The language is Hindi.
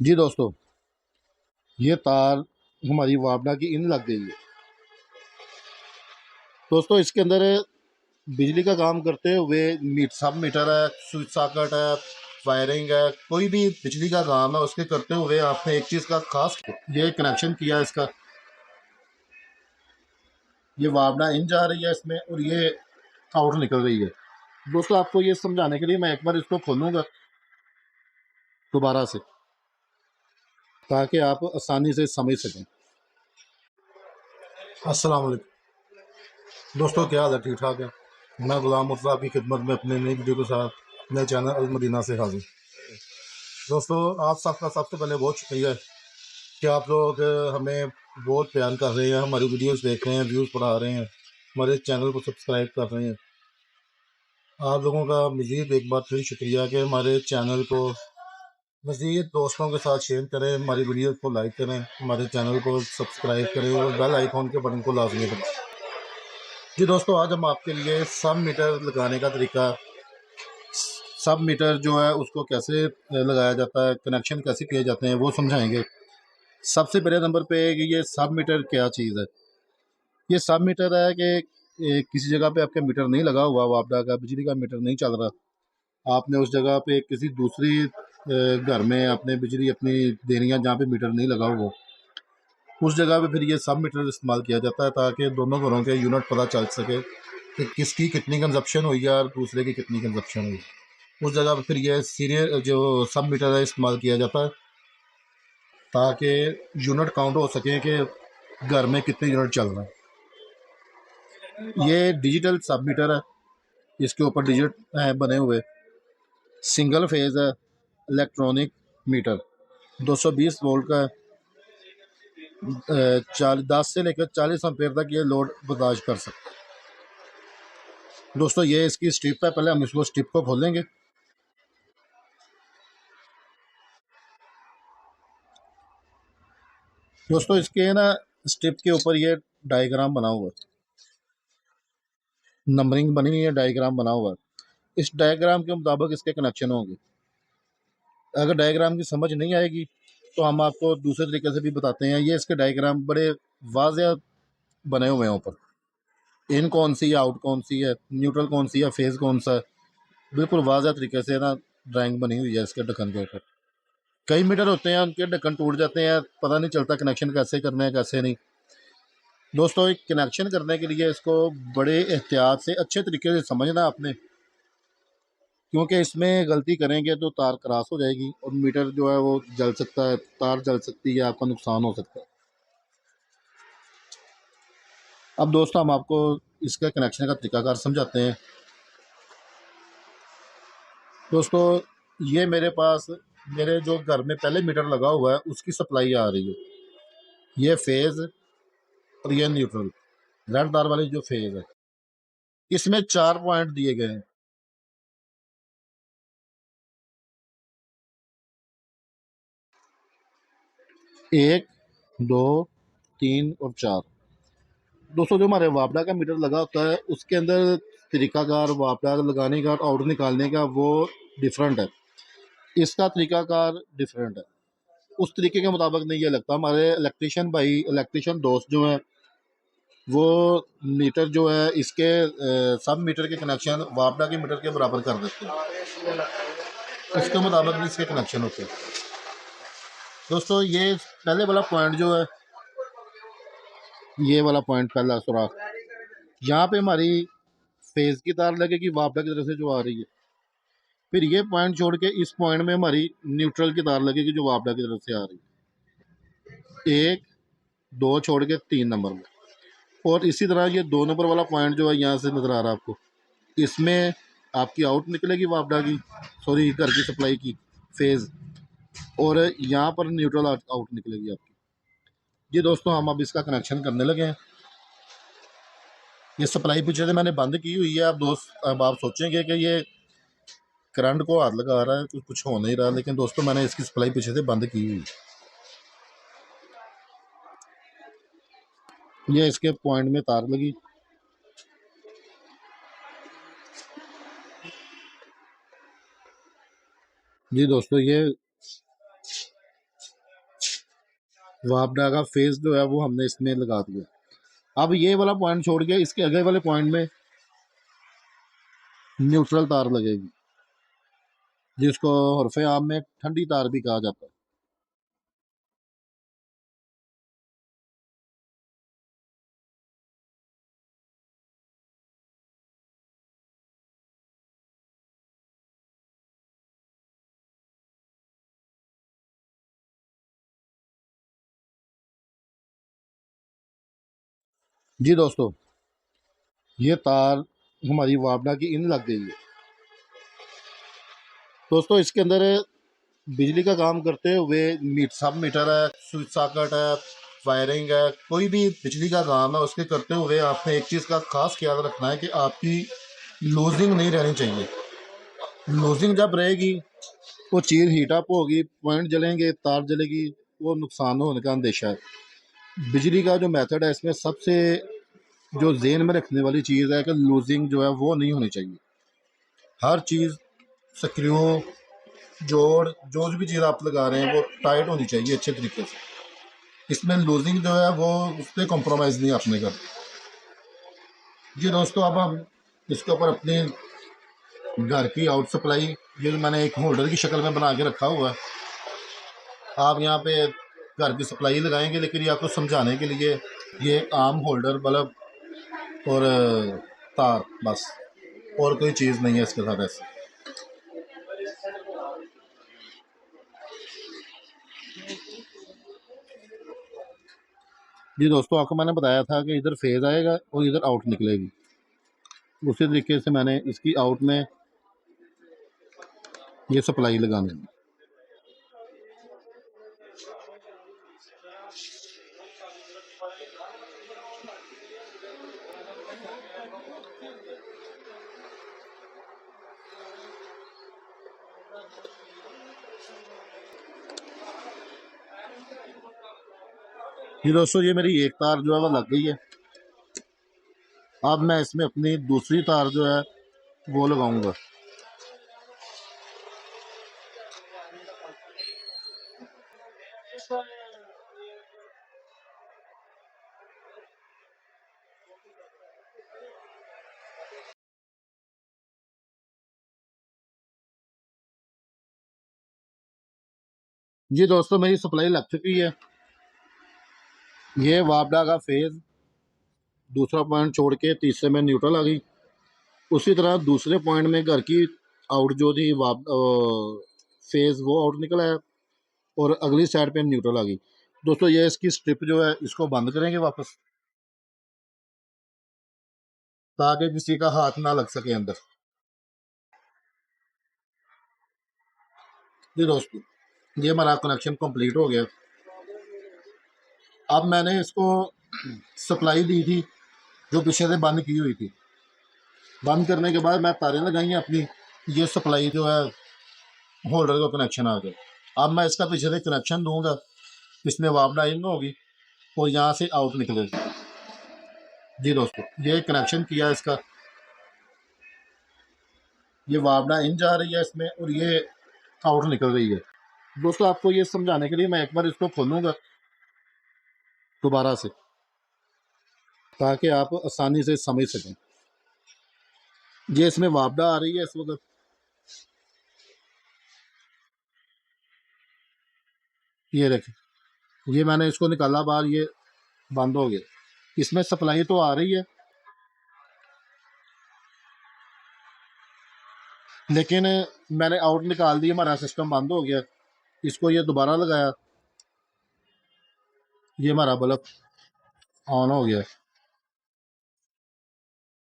जी दोस्तों, ये तार हमारी वापडा की इन लग गई है। दोस्तों इसके अंदर बिजली का काम करते हुए सब मीटर है, स्विच सॉकेट है, वायरिंग है, कोई भी बिजली का काम है उसके करते हुए आपने एक चीज़ का खास ये कनेक्शन किया है इसका। ये वापडा इन जा रही है इसमें और ये आउट निकल रही है। दोस्तों आपको ये समझाने के लिए मैं एक बार इसको खोलूँगा दोबारा से, ताकि आप आसानी से समझ सकें। अस्सलाम वालेकुम दोस्तों, क्या हाल है? ठीक ठाक है। मैं गुलाम मुर्तज़ा आपकी खिदमत में अपने नई वीडियो के साथ नए चैनल अल मदीना से हाजिर। दोस्तों आप सबका सबसे पहले बहुत शुक्रिया है कि आप लोग हमें बहुत प्यार कर रहे हैं, हमारी वीडियोस देख रहे हैं, व्यूज़ बढ़ा रहे हैं, हमारे चैनल को सब्सक्राइब कर रहे हैं। आप लोगों का मज़ीद एक बार फिर शुक्रिया कि हमारे चैनल को मज़ीद दोस्तों के साथ शेयर करें, हमारी वीडियो को लाइक करें, हमारे चैनल को सब्सक्राइब करें और बेल आइकॉन के बटन को लाजमी दबाएं। जी दोस्तों, आज हम आपके लिए सब मीटर लगाने का तरीका, सब मीटर जो है उसको कैसे लगाया जाता है, कनेक्शन कैसे किए जाते हैं वो समझाएंगे। सबसे पहले नंबर पे कि ये सब मीटर क्या चीज़ है। ये सब मीटर है कि किसी जगह पे आपका मीटर नहीं लगा हुआ, वापडा का बिजली का मीटर नहीं चल रहा, आपने उस जगह पे किसी दूसरी घर में आपने बिजली अपनी देनी है जहाँ पे मीटर नहीं लगा हुआ, उस जगह पे फिर ये सब मीटर इस्तेमाल किया जाता है ताकि दोनों घरों के यूनिट पता चल सके कि किसकी कितनी कंजप्शन हुई है और दूसरे की कितनी कंजप्शन हुई। उस जगह पे फिर ये सीरियल जो सब मीटर है इस्तेमाल किया जाता है ताकि यूनिट काउंट हो सके कि घर में कितने यूनिट चल रहे हैं। ये डिजिटल सब मीटर है, इसके ऊपर डिजिट हैं बने हुए। सिंगल फेज है, इलेक्ट्रॉनिक मीटर 220 वोल्ट का है। 10 से लेकर 40 एम्पेयर तक ये लोड बर्दाश्त कर सकता है। दोस्तों ये इसकी स्ट्रिप है, पहले हम इसको स्ट्रिप को खोलेंगे। दोस्तों इसके ना स्ट्रिप के ऊपर ये डायग्राम बना हुआ है, नंबरिंग बनी हुई है, डायग्राम बना हुआ है। इस डायग्राम के मुताबिक इसके कनेक्शन होंगे। अगर डायग्राम की समझ नहीं आएगी तो हम आपको दूसरे तरीके से भी बताते हैं। ये इसके डायग्राम बड़े वाज़ेह बने हुए हैं ऊपर, इन कौन सी है, आउट कौन सी है, न्यूट्रल कौन सी है, फेज़ कौन सा है, बिल्कुल वाज़ेह तरीके से ना ड्राइंग बनी हुई है इसके ढक्कन के ऊपर। कई मीटर होते हैं उनके ढक्कन टूट जाते हैं, पता नहीं चलता कनेक्शन कैसे करना है कैसे नहीं। दोस्तों एक कनेक्शन करने के लिए इसको बड़े एहतियात से अच्छे तरीके से समझना आपने, क्योंकि इसमें गलती करेंगे तो तार क्रॉस हो जाएगी और मीटर जो है वो जल सकता है, तार जल सकती है, आपका नुकसान हो सकता है। अब दोस्तों हम आपको इसका कनेक्शन का तरीकाकार समझाते हैं। दोस्तों ये मेरे पास, मेरे जो घर में पहले मीटर लगा हुआ है उसकी सप्लाई आ रही है। ये फेज़ और ये न्यूट्रल, रेड तार वाली जो फेज़ है, इसमें 4 पॉइंट दिए गए हैं। एक, दो, तीन और चार। दोस्तों जो हमारे वापडा का मीटर लगा होता है उसके अंदर तरीकाकार वापडा लगाने का और आउट निकालने का वो डिफरेंट है, इसका तरीकाकार डिफरेंट है। उस तरीके के मुताबिक नहीं ये लगता। हमारे इलेक्ट्रिशियन भाई, इलेक्ट्रिशियन दोस्त जो हैं वो मीटर जो है इसके सब मीटर के कनेक्शन वापडा के मीटर के बराबर कर देते हैं, उसके मुताबिक भी इसके कनेक्शन होते हैं। दोस्तों ये पहले वाला पॉइंट जो है, ये वाला पॉइंट पहला सुराख, यहाँ पे हमारी फेज की तार लगेगी वापडा की तरफ से जो आ रही है। फिर ये पॉइंट छोड़ के इस पॉइंट में हमारी न्यूट्रल की तार लगेगी जो वापडा की तरफ से आ रही है, एक, दो छोड़ के 3 नंबर में। और इसी तरह ये 2 नंबर वाला पॉइंट जो है यहाँ से नज़र आ रहा है आपको, इसमें आपकी आउट निकलेगी वापडा की, सॉरी घर की सप्लाई की फेज़, और यहाँ पर न्यूट्रल आउट निकलेगी आपकी। जी दोस्तों हम अब इसका कनेक्शन करने लगे हैं। ये सप्लाई पीछे से मैंने बंद की हुई है। आप दोस्त, अब आप सोचेंगे कि ये करंट को हाथ लगा रहा है, कुछ हो नहीं रहा, लेकिन दोस्तों मैंने इसकी सप्लाई पीछे से बंद की हुई है। ये इसके पॉइंट में तार लगी। जी दोस्तों वापडा का फेस जो है वो हमने इसमें लगा दिया। अब ये वाला पॉइंट छोड़ के इसके आगे वाले पॉइंट में न्यूट्रल तार लगेगी, जिसको हरफे आम में ठंडी तार भी कहा जाता है। जी दोस्तों, ये तार हमारी वापडा की इन लग गई है। दोस्तों, इसके अंदर बिजली का काम करते हुए सब मीटर है, स्विच सॉकेट है, वायरिंग है, कोई भी बिजली का काम है उसके करते हुए आपने एक चीज़ का खास ख्याल रखना है कि आपकी लूजिंग नहीं रहनी चाहिए। लूजिंग जब रहेगी वो चीज़ हीट अप होगी, पॉइंट जलेंगे, तार जलेगी, वो नुकसान होने का अंदेशा है। बिजली का जो मेथड है इसमें सबसे जो जेन में रखने वाली चीज़ है कि लूजिंग जो है वो नहीं होनी चाहिए। हर चीज़ स्क्रू जोड़ जो भी चीज़ आप लगा रहे हैं वो टाइट होनी चाहिए अच्छे तरीके से। इसमें लूजिंग जो है वो उस पर कॉम्प्रोमाइज़ नहीं आपने कर। जी दोस्तों, अब हम इसके ऊपर अपनी घर की आउट सप्लाई, ये जो मैंने एक होल्डर की शक्ल में बना के रखा हुआ है, आप यहाँ पे घर की सप्लाई लगाएंगे, लेकिन ये आपको समझाने के लिए ये आम होल्डर बल्ब और तार बस, और कोई चीज़ नहीं है इसके साथ ऐसे। जी दोस्तों, आपको मैंने बताया था कि इधर फेज आएगा और इधर आउट निकलेगी। उसी तरीके से मैंने इसकी आउट में ये सप्लाई लगानी है। जी दोस्तों, ये मेरी एक तार जो है वो लग गई है। अब मैं इसमें अपनी दूसरी तार जो है वो लगाऊंगा। जी दोस्तों, मेरी सप्लाई लग चुकी है। ये वापडा का फेज दूसरा पॉइंट छोड़ के तीसरे में न्यूट्रल आ गई। उसी तरह दूसरे पॉइंट में घर की आउट जो थी फेज वो आउट निकला है और अगली साइड पे न्यूट्रल आ गई। दोस्तों, ये इसकी स्ट्रिप जो है इसको बंद करेंगे वापस, ताकि किसी का हाथ ना लग सके अंदर। जी दोस्तों, ये हमारा कनेक्शन कंप्लीट हो गया। अब मैंने इसको सप्लाई दी थी जो पीछे से बंद की हुई थी। बंद करने के बाद मैं तारें लगाई हैं अपनी, ये सप्लाई जो है होल्डर का कनेक्शन आ गया। अब मैं इसका पीछे से कनेक्शन दूंगा, इसमें वापडा इन होगी और यहाँ से आउट निकलेगी। जी दोस्तों, ये कनेक्शन किया इसका, ये वापडा इन जा रही है इसमें और ये आउट निकल रही है। दोस्तों, आपको ये समझाने के लिए मैं एक बार इसको खोलूँगा दोबारा से, ताकि आप आसानी से समझ सकें। ये इसमें वापडा आ रही है इस वक्त। ये देखें, ये मैंने इसको निकाला बाहर, ये बंद हो गया। इसमें सप्लाई तो आ रही है, लेकिन मैंने आउट निकाल दी, हमारा सिस्टम बंद हो गया। इसको ये दोबारा लगाया, ये हमारा बल्ब ऑन हो गया।